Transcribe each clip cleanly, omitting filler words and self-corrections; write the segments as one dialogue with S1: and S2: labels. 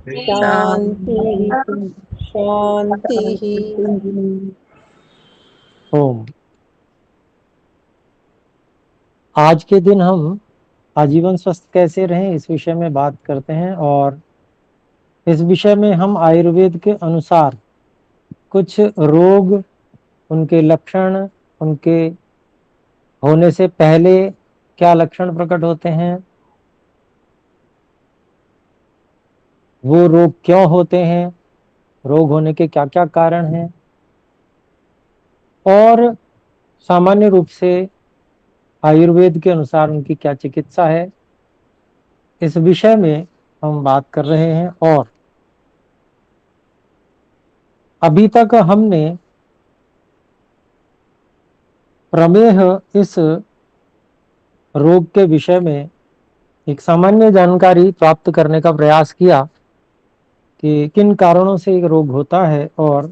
S1: शांति शांति।
S2: ओम। आज के दिन हम आजीवन स्वस्थ कैसे रहें इस विषय में बात करते हैं, और इस विषय में हम आयुर्वेद के अनुसार कुछ रोग, उनके लक्षण, उनके होने से पहले क्या लक्षण प्रकट होते हैं, वो रोग क्यों होते हैं, रोग होने के क्या क्या कारण हैं, और सामान्य रूप से आयुर्वेद के अनुसार उनकी क्या चिकित्सा है, इस विषय में हम बात कर रहे हैं। और अभी तक हमने प्रमेह इस रोग के विषय में एक सामान्य जानकारी प्राप्त करने का प्रयास किया कि किन कारणों से एक रोग होता है और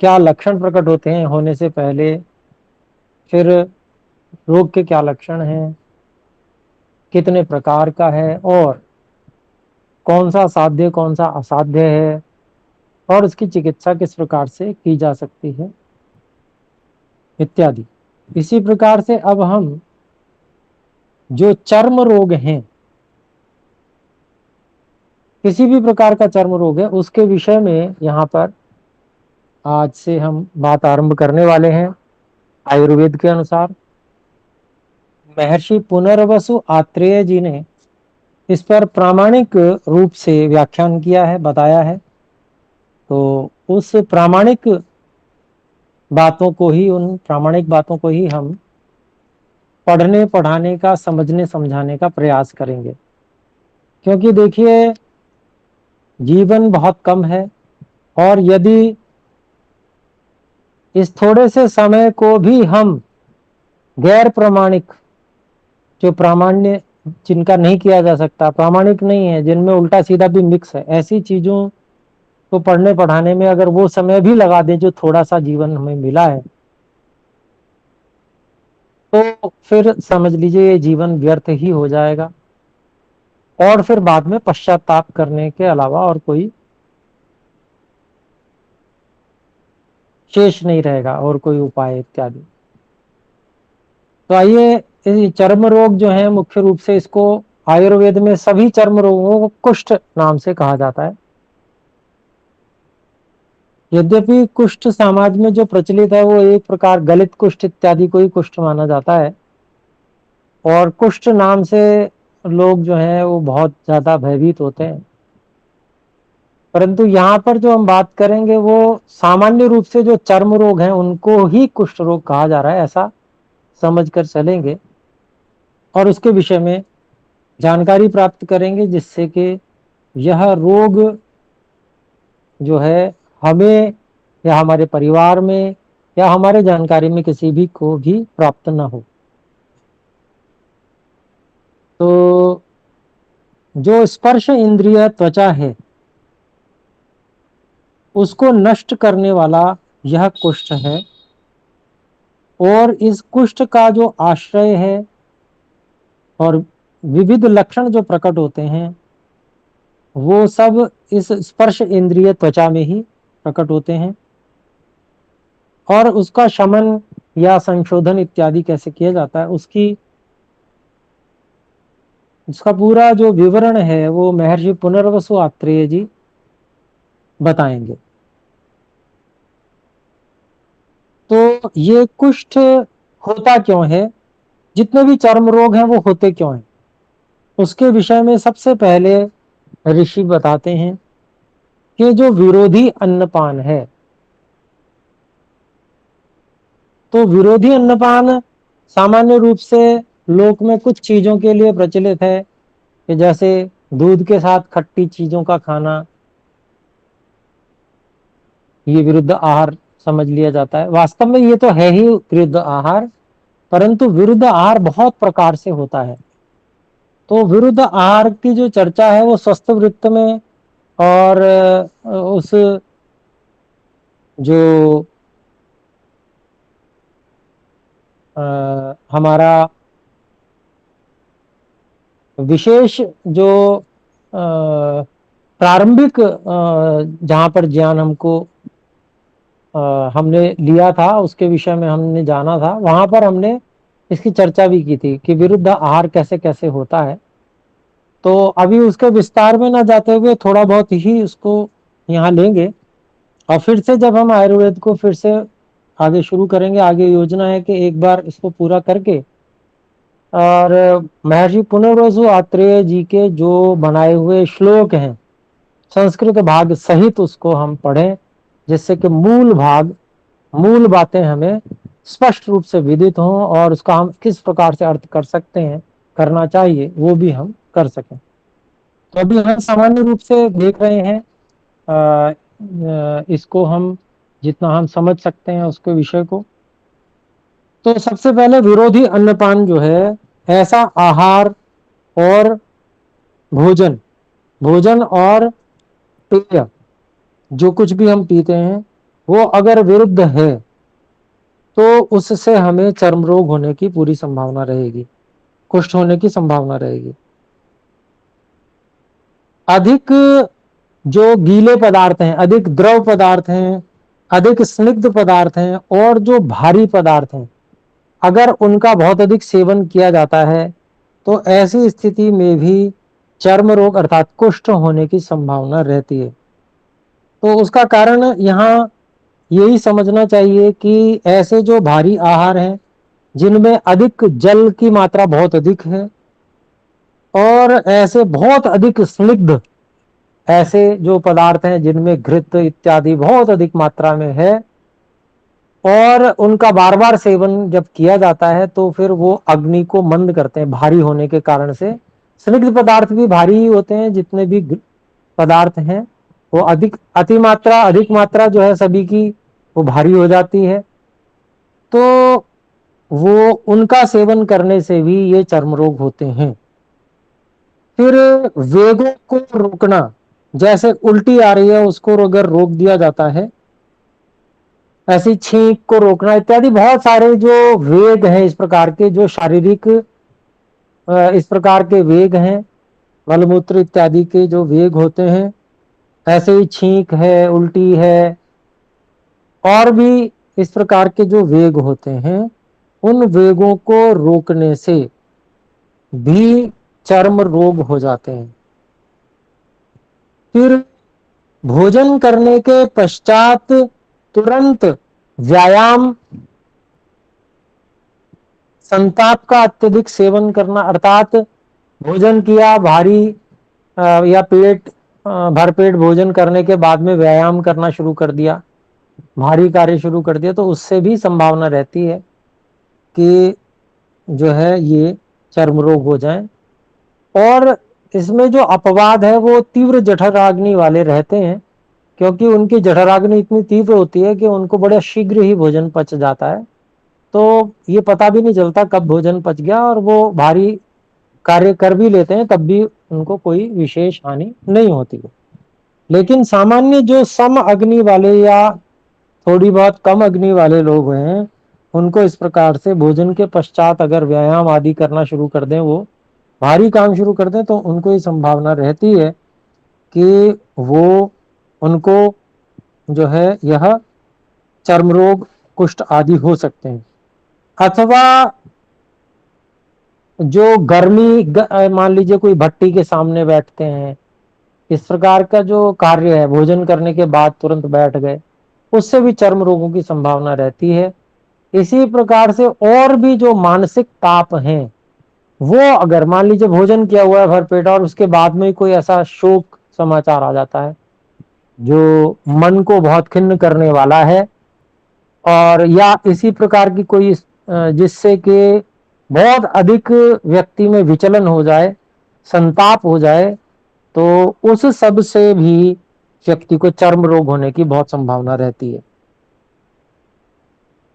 S2: क्या लक्षण प्रकट होते हैं होने से पहले, फिर रोग के क्या लक्षण हैं, कितने प्रकार का है, और कौन सा साध्य कौन सा असाध्य है, और उसकी चिकित्सा किस प्रकार से की जा सकती है, इत्यादि। इसी प्रकार से अब हम जो चर्म रोग हैं, किसी भी प्रकार का चर्म रोग है, उसके विषय में यहाँ पर आज से हम बात आरंभ करने वाले हैं। आयुर्वेद के अनुसार महर्षि पुनर्वसु आत्रेय जी ने इस पर प्रामाणिक रूप से व्याख्यान किया है, बताया है। तो उस प्रामाणिक बातों को ही, उन प्रामाणिक बातों को ही हम पढ़ने पढ़ाने का, समझने समझाने का प्रयास करेंगे। क्योंकि देखिए, जीवन बहुत कम है, और यदि इस थोड़े से समय को भी हम गैर प्रामाणिक, जो प्रामाण्य जिनका नहीं किया जा सकता, प्रामाणिक नहीं है, जिनमें उल्टा सीधा भी मिक्स है, ऐसी चीजों को पढ़ने पढ़ाने में अगर वो समय भी लगा दें जो थोड़ा सा जीवन हमें मिला है, तो फिर समझ लीजिए ये जीवन व्यर्थ ही हो जाएगा, और फिर बाद में पश्चाताप करने के अलावा और कोई शेष नहीं रहेगा, और कोई उपाय इत्यादि। तो आइए, चर्म रोग जो है, मुख्य रूप से इसको आयुर्वेद में सभी चर्म रोगों को कुष्ठ नाम से कहा जाता है। यद्यपि कुष्ठ समाज में जो प्रचलित है वो एक प्रकार गलित कुष्ठ इत्यादि को ही कुष्ठ माना जाता है, और कुष्ठ नाम से लोग जो हैं वो बहुत ज्यादा भयभीत होते हैं। परंतु यहाँ पर जो हम बात करेंगे वो सामान्य रूप से जो चर्म रोग हैं उनको ही कुष्ठ रोग कहा जा रहा है, ऐसा समझकर चलेंगे, और उसके विषय में जानकारी प्राप्त करेंगे, जिससे कि यह रोग जो है हमें या हमारे परिवार में या हमारे जानकारी में किसी भी को भी प्राप्त न हो। तो जो स्पर्श इंद्रिय त्वचा है, उसको नष्ट करने वाला यह कुष्ठ है, और इस कुष्ठ का जो आश्रय है और विविध लक्षण जो प्रकट होते हैं, वो सब इस स्पर्श इंद्रिय त्वचा में ही प्रकट होते हैं। और उसका शमन या संशोधन इत्यादि कैसे किया जाता है, उसका पूरा जो विवरण है वो महर्षि पुनर्वसु आत्रेय जी बताएंगे। तो ये कुष्ठ होता क्यों है, जितने भी चर्म रोग हैं वो होते क्यों हैं, उसके विषय में सबसे पहले ऋषि बताते हैं कि जो विरोधी अन्नपान है, तो विरोधी अन्नपान सामान्य रूप से लोक में कुछ चीजों के लिए प्रचलित है, कि जैसे दूध के साथ खट्टी चीजों का खाना, ये विरुद्ध आहार समझ लिया जाता है। वास्तव में ये तो है ही विरुद्ध आहार, परंतु विरुद्ध आहार बहुत प्रकार से होता है। तो विरुद्ध आहार की जो चर्चा है वो स्वस्थ वृत्त में, और उस जो हमारा विशेष जो प्रारंभिक जहाँ पर ज्ञान हमको हमने लिया था, उसके विषय में हमने जाना था, वहां पर हमने इसकी चर्चा भी की थी कि विरुद्ध आहार कैसे कैसे होता है। तो अभी उसके विस्तार में ना जाते हुए थोड़ा बहुत ही उसको यहाँ लेंगे, और फिर से जब हम आयुर्वेद को फिर से आगे शुरू करेंगे, आगे योजना है कि एक बार इसको पूरा करके और महर्षि पुनर्वसु आत्रेय जी के जो बनाए हुए श्लोक हैं संस्कृत भाग सहित उसको हम पढ़ें, जिससे कि मूल भाग, मूल बातें हमें स्पष्ट रूप से विदित हों और उसका हम किस प्रकार से अर्थ कर सकते हैं, करना चाहिए, वो भी हम कर सकें। तो अभी हम सामान्य रूप से देख रहे हैं इसको हम जितना हम समझ सकते हैं उसके विषय को। तो सबसे पहले विरोधी अन्नपान जो है, ऐसा आहार और भोजन, भोजन और पेय, जो कुछ भी हम पीते हैं वो अगर विरुद्ध है तो उससे हमें चर्म रोग होने की पूरी संभावना रहेगी, कुष्ठ होने की संभावना रहेगी। अधिक जो गीले पदार्थ हैं, अधिक द्रव पदार्थ हैं, अधिक स्निग्ध पदार्थ हैं और जो भारी पदार्थ हैं, अगर उनका बहुत अधिक सेवन किया जाता है तो ऐसी स्थिति में भी चर्म रोग अर्थात कुष्ठ होने की संभावना रहती है। तो उसका कारण यहाँ यही समझना चाहिए कि ऐसे जो भारी आहार हैं जिनमें अधिक जल की मात्रा बहुत अधिक है और ऐसे बहुत अधिक स्निग्ध ऐसे जो पदार्थ हैं जिनमें घृत इत्यादि बहुत अधिक मात्रा में है और उनका बार बार सेवन जब किया जाता है तो फिर वो अग्नि को मंद करते हैं भारी होने के कारण से। स्निग्ध पदार्थ भी भारी ही होते हैं, जितने भी पदार्थ हैं वो अधिक मात्रा जो है सभी की वो भारी हो जाती है। तो वो उनका सेवन करने से भी ये चर्म रोग होते हैं। फिर वेगों को रोकना, जैसे उल्टी आ रही है उसको अगर रोक दिया जाता है, ऐसी छींक को रोकना इत्यादि बहुत सारे जो वेग हैं इस प्रकार के, जो शारीरिक इस प्रकार के वेग हैं, मलमूत्र इत्यादि के जो वेग होते हैं, ऐसे ही छींक है, उल्टी है और भी इस प्रकार के जो वेग होते हैं, उन वेगों को रोकने से भी चर्म रोग हो जाते हैं। फिर भोजन करने के पश्चात तुरंत व्यायाम, संताप का अत्यधिक सेवन करना, अर्थात भोजन किया भारी या पेट भरपेट भोजन करने के बाद में व्यायाम करना शुरू कर दिया, भारी कार्य शुरू कर दिया, तो उससे भी संभावना रहती है कि जो है ये चर्म रोग हो जाए। और इसमें जो अपवाद है वो तीव्र जठराग्नि वाले रहते हैं, क्योंकि उनकी जठराग्नि इतनी तीव्र होती है कि उनको बड़े शीघ्र ही भोजन पच जाता है, तो ये पता भी नहीं चलता कब भोजन पच गया और वो भारी कार्य कर भी लेते हैं तब भी उनको कोई विशेष हानि नहीं होती है। लेकिन सामान्य जो सम अग्नि वाले या थोड़ी बहुत कम अग्नि वाले लोग हैं, उनको इस प्रकार से भोजन के पश्चात अगर व्यायाम आदि करना शुरू कर दें, वो भारी काम शुरू कर दें, तो उनको ये संभावना रहती है कि वो उनको जो है यह चर्म रोग कुष्ठ आदि हो सकते हैं। अथवा जो गर्मी मान लीजिए कोई भट्टी के सामने बैठते हैं, इस प्रकार का जो कार्य है, भोजन करने के बाद तुरंत बैठ गए, उससे भी चर्म रोगों की संभावना रहती है। इसी प्रकार से और भी जो मानसिक ताप हैं, वो अगर मान लीजिए भोजन किया हुआ है भरपेट और उसके बाद में कोई ऐसा शोक समाचार आ जाता है जो मन को बहुत खिन्न करने वाला है, और या इसी प्रकार की कोई जिससे कि बहुत अधिक व्यक्ति में विचलन हो जाए, संताप हो जाए, तो उस सब से भी व्यक्ति को चर्म रोग होने की बहुत संभावना रहती है।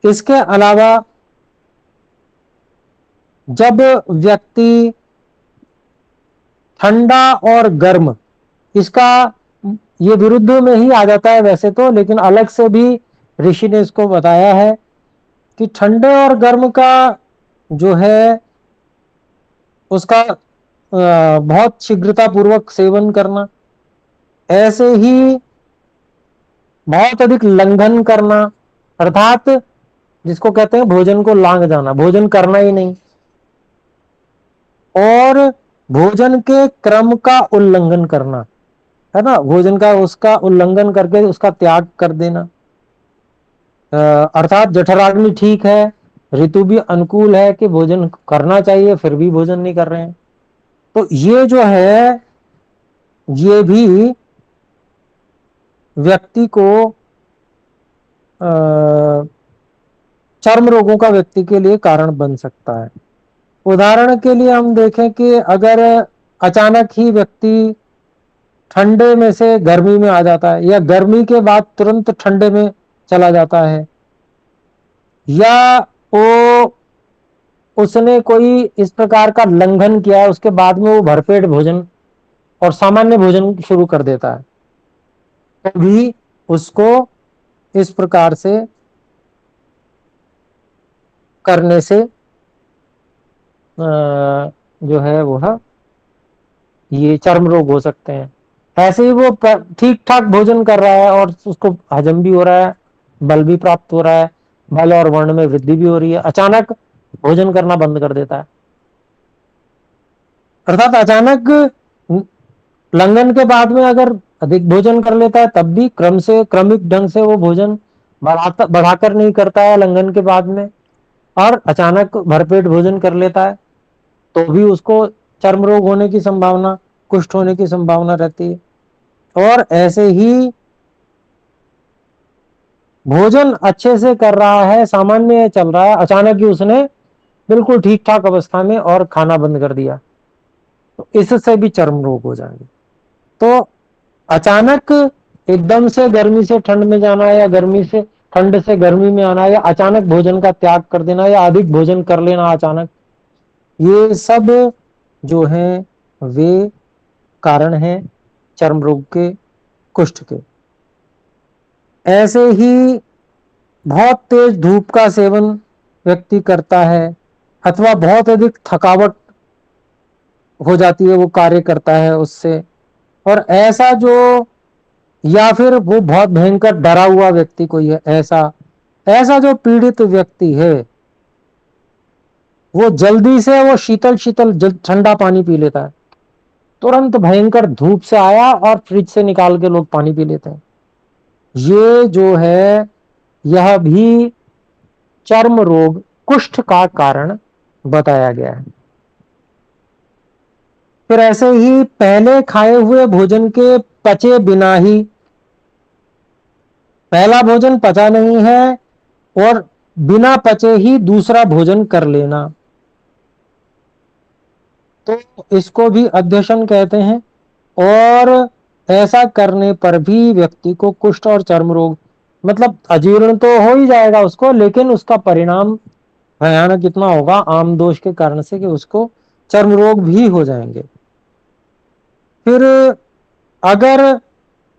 S2: इसके अलावा जब व्यक्ति ठंडा और गर्म, इसका ये विरुद्ध में ही आ जाता है वैसे तो, लेकिन अलग से भी ऋषि ने इसको बताया है कि ठंडे और गर्म का जो है उसका बहुत शीघ्रता पूर्वक सेवन करना, ऐसे ही बहुत अधिक लंघन करना, अर्थात जिसको कहते हैं भोजन को लांघ जाना, भोजन करना ही नहीं, और भोजन के क्रम का उल्लंघन करना, है ना, भोजन का उसका उल्लंघन करके उसका त्याग कर देना। अर्थात जठराग्नि ठीक है, ऋतु भी अनुकूल है कि भोजन करना चाहिए, फिर भी भोजन नहीं कर रहे हैं, तो ये जो है ये भी व्यक्ति को चर्म रोगों का व्यक्ति के लिए कारण बन सकता है। उदाहरण के लिए हम देखें कि अगर अचानक ही व्यक्ति ठंडे में से गर्मी में आ जाता है, या गर्मी के बाद तुरंत ठंडे में चला जाता है, या वो उसने कोई इस प्रकार का लंघन किया है, उसके बाद में वो भरपेट भोजन और सामान्य भोजन शुरू कर देता है, तो भी उसको इस प्रकार से करने से जो है वह ये चर्म रोग हो सकते हैं। ऐसे ही वो ठीक ठाक भोजन कर रहा है और उसको हजम भी हो रहा है, बल भी प्राप्त हो रहा है, बल और वर्ण में वृद्धि भी हो रही है, अचानक भोजन करना बंद कर देता है, अर्थात अचानक लंघन के बाद में अगर अधिक भोजन कर लेता है, तब भी क्रमिक ढंग से वो भोजन बढ़ाकर नहीं करता है लंघन के बाद में, और अचानक भरपेट भोजन कर लेता है, तो भी उसको चर्म रोग होने की संभावना, कुष्ठ होने की संभावना रहती है। और ऐसे ही भोजन अच्छे से कर रहा है, सामान्य चल रहा है, अचानक ही उसने बिल्कुल ठीक ठाक अवस्था में और खाना बंद कर दिया, तो इससे भी चर्म रोग हो जाएंगे। तो अचानक एकदम से गर्मी से ठंड में जाना, या गर्मी से ठंड से गर्मी में आना, या अचानक भोजन का त्याग कर देना, या अधिक भोजन कर लेना अचानक, ये सब जो है वे कारण हैं चर्म रोग के, कुष्ठ के। ऐसे ही बहुत तेज धूप का सेवन व्यक्ति करता है, अथवा बहुत अधिक थकावट हो जाती है, वो कार्य करता है उससे, और ऐसा जो, या फिर वो बहुत भयंकर डरा हुआ व्यक्ति कोई है, ऐसा ऐसा जो पीड़ित व्यक्ति है, वो जल्दी से वो शीतल शीतल ठंडा पानी पी लेता है, तुरंत भयंकर धूप से आया और फ्रिज से निकाल के लोग पानी पी लेते हैं, ये जो है यह भी चर्म रोग, कुष्ठ का कारण बताया गया है। फिर ऐसे ही पहले खाए हुए भोजन के पचे बिना ही, पहला भोजन पचा नहीं है और बिना पचे ही दूसरा भोजन कर लेना, तो इसको भी अध्यशन कहते हैं। और ऐसा करने पर भी व्यक्ति को कुष्ठ और चर्म रोग, मतलब अजीर्ण तो हो ही जाएगा उसको, लेकिन उसका परिणाम भयानक इतना होगा आम दोष के कारण से कि उसको चर्म रोग भी हो जाएंगे। फिर अगर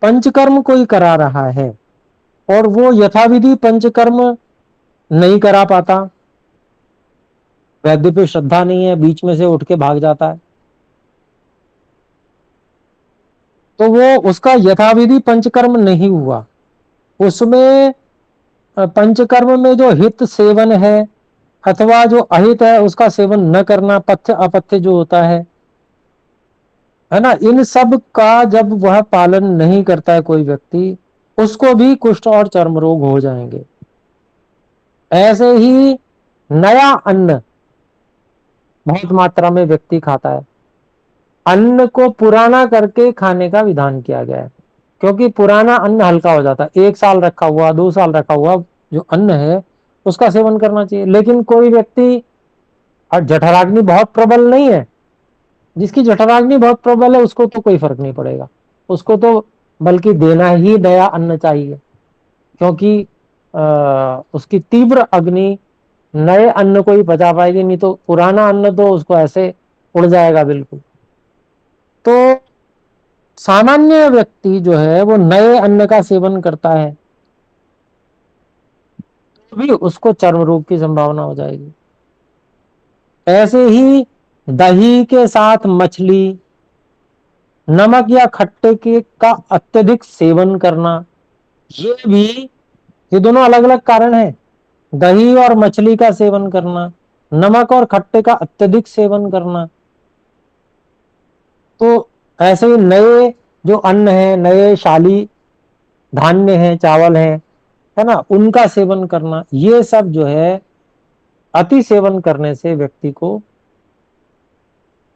S2: पंचकर्म कोई करा रहा है और वो यथाविधि पंचकर्म नहीं करा पाता, वैद्य पे श्रद्धा नहीं है, बीच में से उठ के भाग जाता है, तो वो उसका यथाविधि पंचकर्म नहीं हुआ, उसमें पंचकर्म में जो हित सेवन है अथवा जो अहित है उसका सेवन न करना, पथ्य अपथ्य जो होता है ना, इन सब का जब वह पालन नहीं करता है कोई व्यक्ति, उसको भी कुष्ठ और चर्म रोग हो जाएंगे। ऐसे ही नया अन्न बहुत मात्रा में व्यक्ति खाता है, अन्न को पुराना करके खाने का विधान किया गया है, क्योंकि पुराना अन्न हल्का हो जाता है, 1 साल रखा हुआ, 2 साल रखा हुआ जो अन्न है उसका सेवन करना चाहिए। लेकिन कोई व्यक्ति, और जठराग्नि बहुत प्रबल नहीं है, जिसकी जठराग्नि बहुत प्रबल है उसको तो कोई फर्क नहीं पड़ेगा, उसको तो बल्कि देना ही नया अन्न चाहिए, क्योंकि उसकी तीव्र अग्नि नए अन्न को ही बचा पाएगी, नहीं तो पुराना अन्न तो उसको ऐसे उड़ जाएगा बिल्कुल। तो सामान्य व्यक्ति जो है वो नए अन्न का सेवन करता है, तो भी उसको चर्म रोग की संभावना हो जाएगी। ऐसे ही दही के साथ मछली, नमक या खट्टे के का अत्यधिक सेवन करना, ये दोनों अलग अलग कारण हैं। दही और मछली का सेवन करना, नमक और खट्टे का अत्यधिक सेवन करना। तो ऐसे ही नए जो अन्न है, नए शाली धान्य है, चावल है ना, उनका सेवन करना, ये सब जो है अति सेवन करने से व्यक्ति को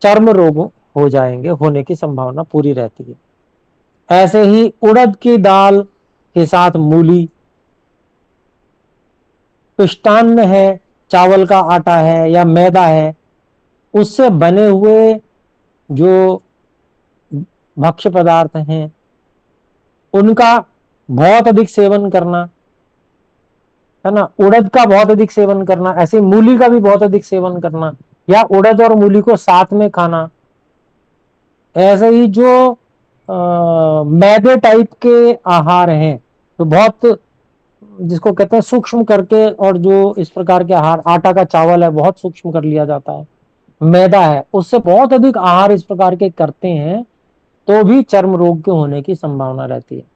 S2: चर्म रोग हो जाएंगे, होने की संभावना पूरी रहती है। ऐसे ही उड़द की दाल के साथ मूली, पिष्टान्न है, चावल का आटा है या मैदा है, उससे बने हुए जो भक्ष्य पदार्थ हैं उनका बहुत अधिक सेवन करना, है ना, उड़द का बहुत अधिक सेवन करना, ऐसे मूली का भी बहुत अधिक सेवन करना, या उड़द और मूली को साथ में खाना। ऐसे ही जो मैदे टाइप के आहार हैं, तो बहुत जिसको कहते हैं सूक्ष्म करके, और जो इस प्रकार के आहार, आटा का चावल है बहुत सूक्ष्म कर लिया जाता है, मैदा है उससे बहुत अधिक आहार इस प्रकार के करते हैं, तो भी चर्म रोग के होने की संभावना रहती है।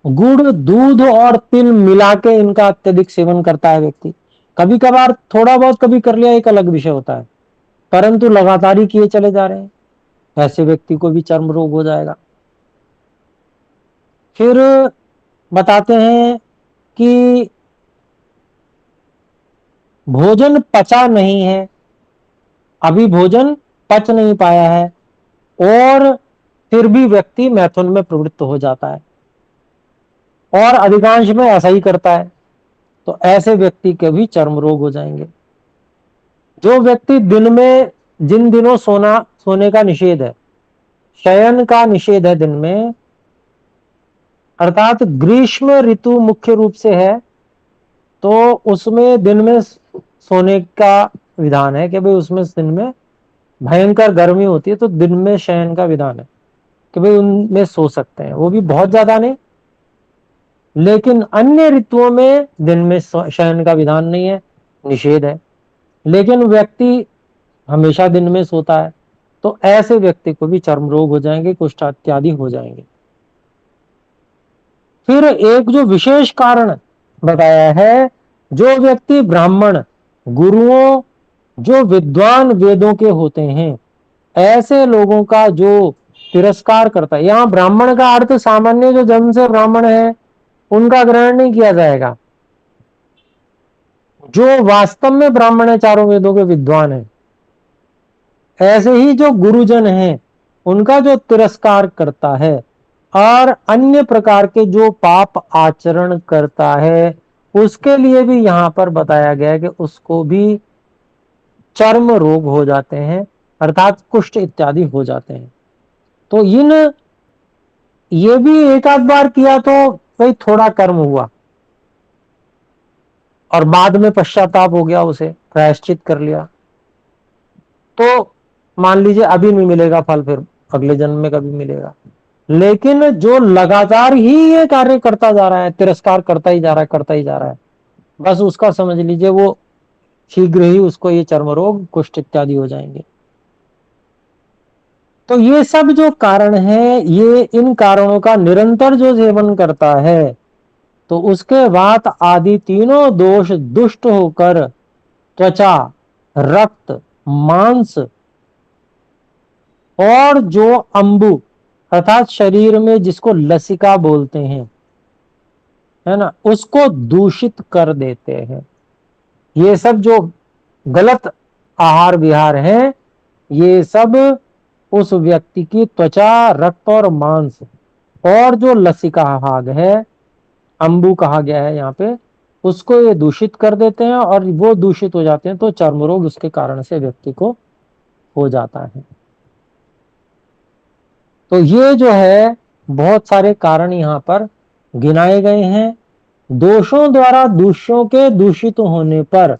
S2: गुड़, दूध और तिल मिला के इनका अत्यधिक सेवन करता है व्यक्ति, कभी कभार थोड़ा बहुत कभी कर लिया एक अलग विषय होता है, परंतु लगातार ही किए चले जा रहे हैं, ऐसे व्यक्ति को भी चर्म रोग हो जाएगा। फिर बताते हैं कि भोजन पचा नहीं है, अभी भोजन पच नहीं पाया है, और फिर भी व्यक्ति मैथुन में प्रवृत्त हो जाता है, और अधिकांश में ऐसा ही करता है, तो ऐसे व्यक्ति के भी चर्म रोग हो जाएंगे। जो व्यक्ति दिन में, जिन दिनों सोने का निषेध है, शयन का निषेध है दिन में, अर्थात ग्रीष्म ऋतु मुख्य रूप से है, तो उसमें दिन में सोने का विधान है कि भाई उसमें दिन में भयंकर गर्मी होती है, तो दिन में शयन का विधान है कि भाई उनमें सो सकते हैं, वो भी बहुत ज्यादा नहीं। लेकिन अन्य ऋतुओं में दिन में शयन का विधान नहीं है, निषेध है, लेकिन व्यक्ति हमेशा दिन में सोता है, तो ऐसे व्यक्ति को भी चर्म रोग हो जाएंगे, कुष्ठ इत्यादि हो जाएंगे। फिर एक जो विशेष कारण बताया है, जो व्यक्ति ब्राह्मण, गुरुओं, जो विद्वान वेदों के होते हैं, ऐसे लोगों का जो तिरस्कार करता है, यहां ब्राह्मण का अर्थ सामान्य जो जन्म से ब्राह्मण है उनका ग्रहण नहीं किया जाएगा, जो वास्तव में ब्राह्मण है, चारों वेदों के विद्वान है, ऐसे ही जो गुरुजन हैं उनका जो तिरस्कार करता है, और अन्य प्रकार के जो पाप आचरण करता है, उसके लिए भी यहां पर बताया गया है कि उसको भी चर्म रोग हो जाते हैं, अर्थात कुष्ठ इत्यादि हो जाते हैं। तो ये भी एक आध बार किया तो भाई थोड़ा कर्म हुआ, और बाद में पश्चाताप हो गया, उसे प्रायश्चित कर लिया, तो मान लीजिए अभी नहीं मिलेगा फल, फिर अगले जन्म में कभी मिलेगा। लेकिन जो लगातार ही ये कार्य करता जा रहा है, तिरस्कार करता ही जा रहा है, करता ही जा रहा है, बस उसका समझ लीजिए वो शीघ्र ही उसको ये चर्म रोग, कुष्ठ इत्यादि हो जाएंगे। तो ये सब जो कारण है, ये इन कारणों का निरंतर जो सेवन करता है, तो उसके वात आदि तीनों दोष दुष्ट होकर त्वचा, रक्त, मांस और जो अंबु अर्थात शरीर में जिसको लसिका बोलते हैं, है ना, उसको दूषित कर देते हैं। ये सब जो गलत आहार विहार है, ये सब उस व्यक्ति की त्वचा, रक्त और मांस, और जो लसिका भाग है, अंबु कहा गया है यहाँ पे, उसको ये दूषित कर देते हैं, और वो दूषित हो जाते हैं तो चर्म रोग उसके कारण से व्यक्ति को हो जाता है। तो ये जो है बहुत सारे कारण यहाँ पर गिनाए गए हैं। दोषों द्वारा दूषों के दूषित होने पर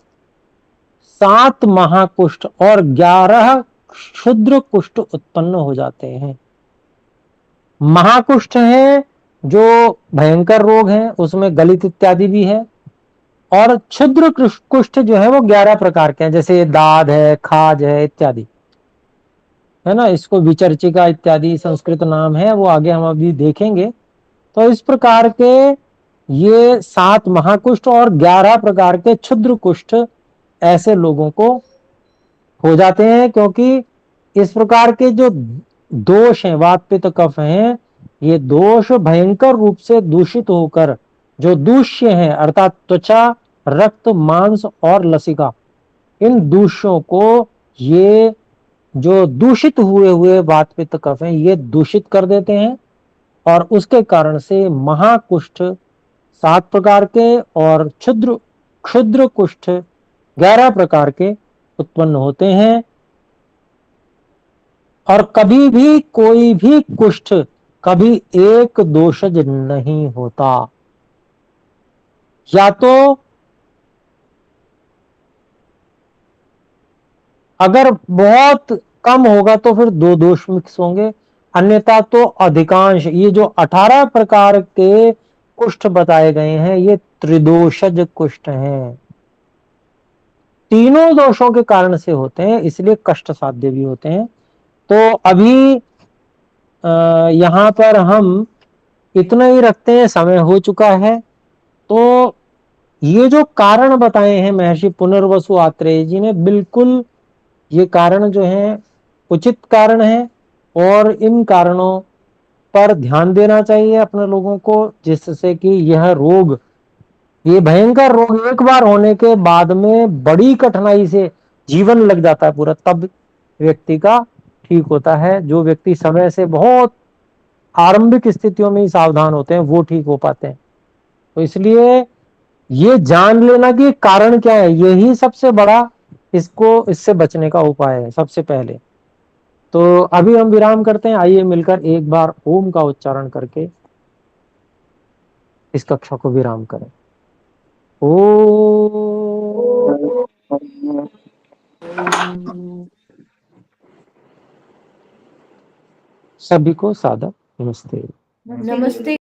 S2: 7 महाकुष्ठ और 11 क्षुद्र कुष्ठ उत्पन्न हो जाते हैं। महाकुष्ठ है जो भयंकर रोग है, उसमें गलित इत्यादि भी है, और क्षुद्र कुष्ठ जो है वो 11 प्रकार के हैं, जैसे दाद है, खाज है इत्यादि, है ना, इसको विचर्चिका इत्यादि संस्कृत नाम है, वो आगे हम अभी देखेंगे। तो इस प्रकार के ये 7 महाकुष्ठ और 11 प्रकार के क्षुद्र कुष्ठ ऐसे लोगों को हो जाते हैं, क्योंकि इस प्रकार के जो दोष हैं, वात पित्त कफ हैं, ये दोष भयंकर रूप से दूषित होकर जो दूष्य हैं, अर्थात त्वचा, रक्त, मांस और लसिका, इन दूषों को ये जो दूषित हुए हुए वात पित्त कफ हैं, ये दूषित कर देते हैं, और उसके कारण से महाकुष्ठ 7 प्रकार के और क्षुद्र क्षुद्र कुष्ठ 11 प्रकार के उत्पन्न होते हैं। और कभी भी कोई भी कुष्ठ कभी एक दोषज नहीं होता, या तो अगर बहुत कम होगा तो फिर 2 दोष मिक्स होंगे, अन्यथा तो अधिकांश ये जो 18 प्रकार के कुष्ठ बताए गए हैं ये त्रिदोषज कुष्ठ हैं, तीनों दोषों के कारण से होते हैं, इसलिए कष्ट साध्य भी होते हैं। तो अभी यहां पर हम इतना ही रखते हैं, समय हो चुका है। तो ये जो कारण बताए हैं महर्षि पुनर्वसु आत्रेय जी ने, बिल्कुल ये कारण जो है उचित कारण है, और इन कारणों पर ध्यान देना चाहिए अपने लोगों को, जिससे कि यह रोग, ये भयंकर रोग एक बार होने के बाद में बड़ी कठिनाई से जीवन लग जाता है पूरा, तब व्यक्ति का ठीक होता है। जो व्यक्ति समय से बहुत आरंभिक स्थितियों में ही सावधान होते हैं वो ठीक हो पाते हैं। तो इसलिए ये जान लेना कि कारण क्या है, यही सबसे बड़ा इसको इससे बचने का उपाय है सबसे पहले। तो अभी हम विराम करते हैं, आइए मिलकर एक बार ओम का उच्चारण करके इस कक्षा को विराम करें। ओ सभी को सादर नमस्ते।
S1: नमस्ते।